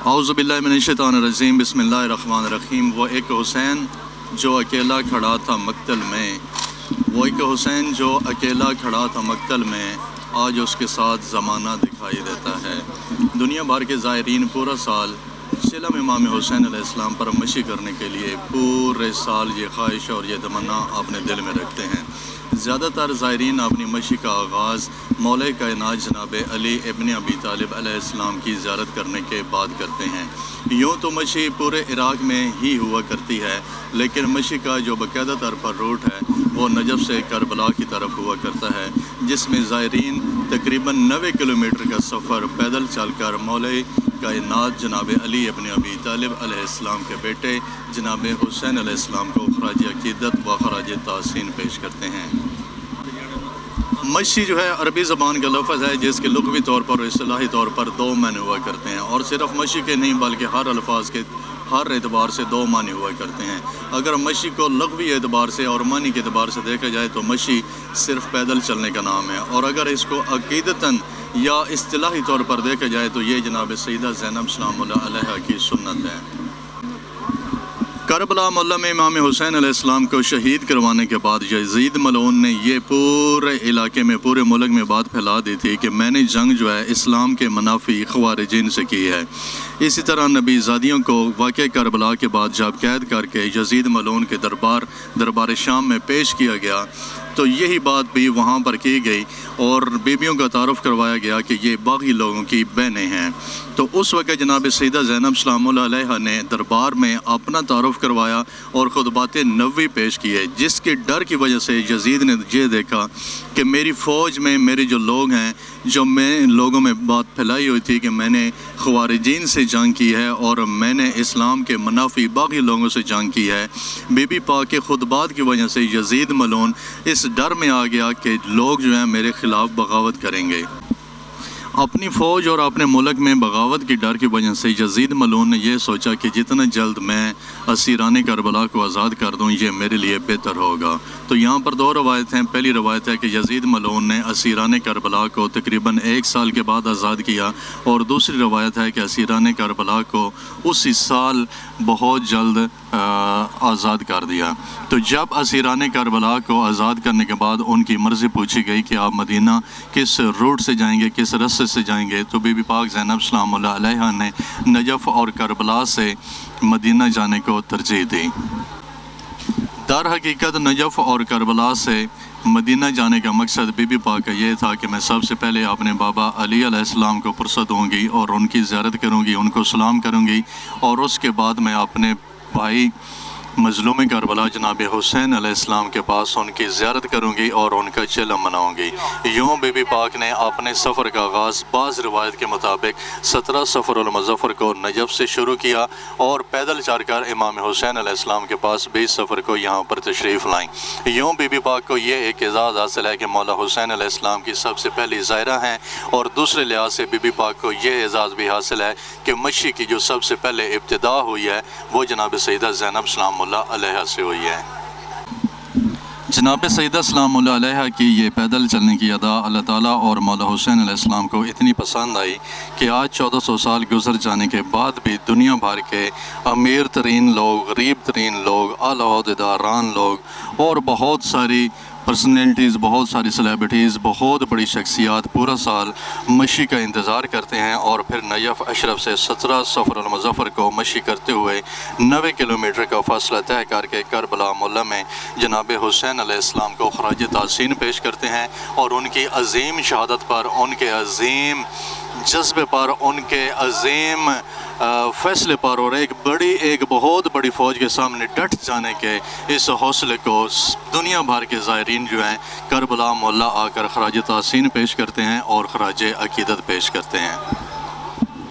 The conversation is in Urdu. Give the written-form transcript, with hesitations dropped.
اعوذ باللہ من الشیطان الرجیم، بسم اللہ الرحمن الرحیم۔ وہ ایک حسین جو اکیلا کھڑا تھا مقتل میں، آج اس کے ساتھ زمانہ دکھائی دیتا ہے۔ دنیا بھر کے زائرین پورا سال چلم امام حسین علیہ السلام پر مشی کرنے کے لیے پورے سال یہ خواہش اور یہ تمنا اپنے دل میں رکھتے ہیں۔ زیادہ تر زائرین اپنی مشی کا آغاز مولا کائنات جناب علی ابن ابی طالب علیہ السلام کی زیارت کرنے کے بعد کرتے ہیں۔ یوں تو مشی پورے عراق میں ہی ہوا کرتی ہے، لیکن مشی کا جو باقاعدہ طور پر روٹ ہے وہ نجف سے کربلا کی طرف ہوا کرتا ہے، جس میں زائرین تقریباً 90 کلومیٹر کا سفر پیدل چل کر مولا کائنات جناب علی ابن ابی طالب علیہ السلام کے بیٹے جناب حسین علیہ السلام کو خراج عقیدت و خراج تحسین پیش کرتے ہیں۔ مشی جو ہے عربی زبان کا لفظ ہے، جس کے لغوی طور پر اور اصطلاحی طور پر دو معنی ہوا کرتے ہیں، اور صرف مشی کے نہیں بلکہ ہر الفاظ کے ہر اعتبار سے دو معنی ہوا کرتے ہیں۔ اگر مشی کو لغوی اعتبار سے اور معنی کے اعتبار سے دیکھا جائے تو مشی صرف پیدل چلنے کا نام ہے، اور اگر اس کو عقیدتاً یا اصطلاحی طور پر دیکھا جائے تو یہ جناب سیدہ زینب سلام اللہ علیہا کی سنت ہے۔ کربلا معلّہ میں امام حسین علیہ السلام کو شہید کروانے کے بعد یزید ملعون نے یہ پورے علاقے میں پورے ملک میں بات پھیلا دی تھی کہ میں نے جنگ جو ہے اسلام کے منافی خوارجین سے کی ہے۔ اسی طرح نبی زادیوں کو واقع کربلا کے بعد جب قید کر کے یزید ملعون کے دربار شام میں پیش کیا گیا تو یہی بات بھی وہاں پر کی گئی اور بیبیوں کا تعارف کروایا گیا کہ یہ باغی لوگوں کی بہنیں ہیں۔ تو اس وقت جناب سیدہ زینب سلام اللہ علیہا نے دربار میں اپنا تعارف کروایا اور خطبات نبوی پیش کیے، جس کے ڈر کی وجہ سے یزید نے یہ دیکھا کہ میری فوج میں میرے جو لوگ ہیں، جو میں لوگوں میں بات پھیلائی ہوئی تھی کہ میں نے خوارجین سے جنگ کی ہے اور میں نے اسلام کے منافی باغی لوگوں سے جنگ کی ہے، بی بی پاک کے خطبات کی وجہ سے یزید ملعون اس ڈر میں آ گیا کہ لوگ جو ہیں میرے خلاف بغاوت کریں گے۔ اپنی فوج اور اپنے ملک میں بغاوت کی ڈر کی وجہ سے یزید ملعون نے یہ سوچا کہ جتنا جلد میں اسیران کربلا کو آزاد کر دوں یہ میرے لیے بہتر ہوگا۔ تو یہاں پر دو روایت ہیں۔ پہلی روایت ہے کہ یزید ملعون نے اسیران کربلا کو تقریباً 1 سال کے بعد آزاد کیا، اور دوسری روایت ہے کہ اسیران کربلا کو اسی سال بہت جلد آزاد کر دیا۔ تو جب اسیران کربلا کو آزاد کرنے کے بعد ان کی مرضی پوچھی گئی کہ آپ مدینہ کس روٹ سے جائیں گے، کس رستے سے جائیں گے، تو بی بی پاک زینب سلام اللہ علیہا نے نجف اور کربلا سے مدینہ جانے کو ترجیح دی۔ در حقیقت نجف اور کربلا سے مدینہ جانے کا مقصد بی بی پاک کا یہ تھا کہ میں سب سے پہلے اپنے بابا علی علیہ السلام کو پرست ہوں گی اور ان کی زیارت کروں گی، ان کو سلام کروں گی، اور اس کے بعد میں اپنے بھائی مظلوم کربلا جناب حسین علیہ السلام کے پاس ان کی زیارت کروں گی اور ان کا چلم مناؤں گی۔ یوں بی بی پاک نے اپنے سفر کا آغاز بعض روایت کے مطابق 17 صفر المظفر کو نجف سے شروع کیا اور پیدل چل کر امام حسین علیہ السلام کے پاس 20 صفر کو یہاں پر تشریف لائیں۔ یوں بی بی پاک کو یہ ایک اعزاز حاصل ہے کہ مولا حسین علیہ السلام کی سب سے پہلی زائرہ ہیں، اور دوسرے لحاظ سے بی بی پاک کو یہ اعزاز بھی حاصل ہے کہ مشی کی جو سب سے پہلے ابتدا ہوئی ہے وہ جناب سیدہ زینب سلام اللہ علیہا سے ہوئی ہے۔ جناب سیدہ سلام اللہ علیہا کی یہ پیدل چلنے کی ادا اللہ تعالیٰ اور مولا حسین علیہ السلام کو اتنی پسند آئی کہ آج 1400 سال گزر جانے کے بعد بھی دنیا بھر کے امیر ترین لوگ، غریب ترین لوگ، اعلیٰ عہدیداران لوگ اور بہت ساری پرسنالٹیز، بہت ساری سیلیبریٹیز، بہت بڑی شخصیات پورا سال مشی کا انتظار کرتے ہیں، اور پھر نجف اشرف سے 17 صفر المظفر کو مشی کرتے ہوئے 90 کلومیٹر کا فاصلہ طے کر کے کربلا معلّہ میں جناب حسین علیہ السلام کو خراج تحسین پیش کرتے ہیں، اور ان کی عظیم شہادت پر، ان کے عظیم جذبے پر، ان کے عظیم فیصلے پر اور ایک بہت بڑی فوج کے سامنے ڈٹ جانے کے اس حوصلے کو دنیا بھر کے زائرین جو ہیں کربلا معلّہ آ کر خراج تحسین پیش کرتے ہیں اور خراج عقیدت پیش کرتے ہیں۔